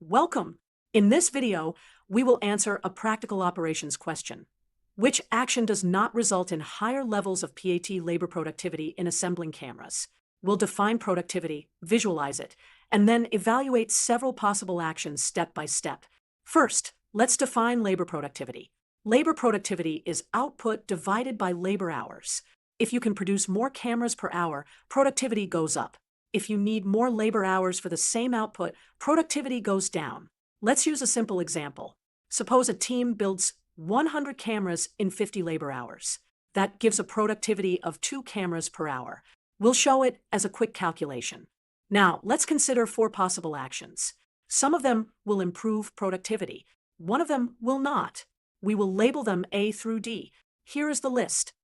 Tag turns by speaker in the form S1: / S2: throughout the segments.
S1: Welcome! In this video, we will answer a practical operations question. Which action does not result in higher levels of PAT labor productivity in assembling cameras? We'll define productivity, visualize it, and then evaluate several possible actions step by step. First, let's define labor productivity. Labor productivity is output divided by labor hours. If you can produce more cameras per hour, productivity goes up. If you need more labor hours for the same output, productivity goes down. Let's use a simple example. Suppose a team builds 100 cameras in 50 labor hours. That gives a productivity of 2 cameras per hour. We'll show it as a quick calculation. Now, let's consider 4 possible actions. Some of them will improve productivity. One of them will not. We will label them A through D. Here is the list.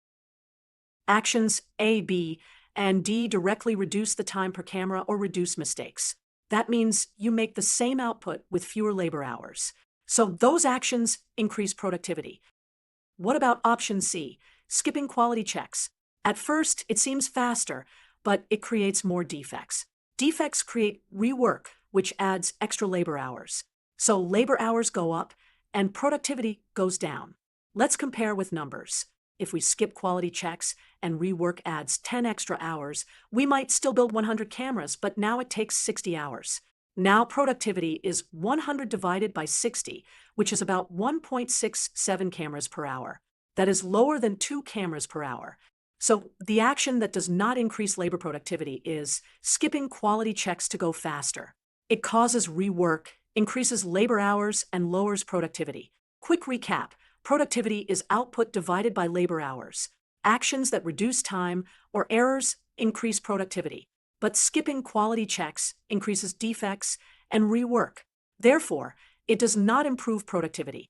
S1: Actions A, B, and D directly reduce the time per camera or reduce mistakes. That means you make the same output with fewer labor hours. So those actions increase productivity. What about option C, skipping quality checks? At first, it seems faster, but it creates more defects. Defects create rework, which adds extra labor hours. So labor hours go up and productivity goes down. Let's compare with numbers. If we skip quality checks and rework adds 10 extra hours, we might still build 100 cameras, but now it takes 60 hours. Now productivity is 100 divided by 60, which is about 1.67 cameras per hour. That is lower than 2 cameras per hour. So the action that does not increase labor productivity is skipping quality checks to go faster. It causes rework, increases labor hours, and lowers productivity. Quick recap. Productivity is output divided by labor hours. Actions that reduce time or errors increase productivity, but skipping quality checks increases defects and rework. Therefore, it does not improve productivity.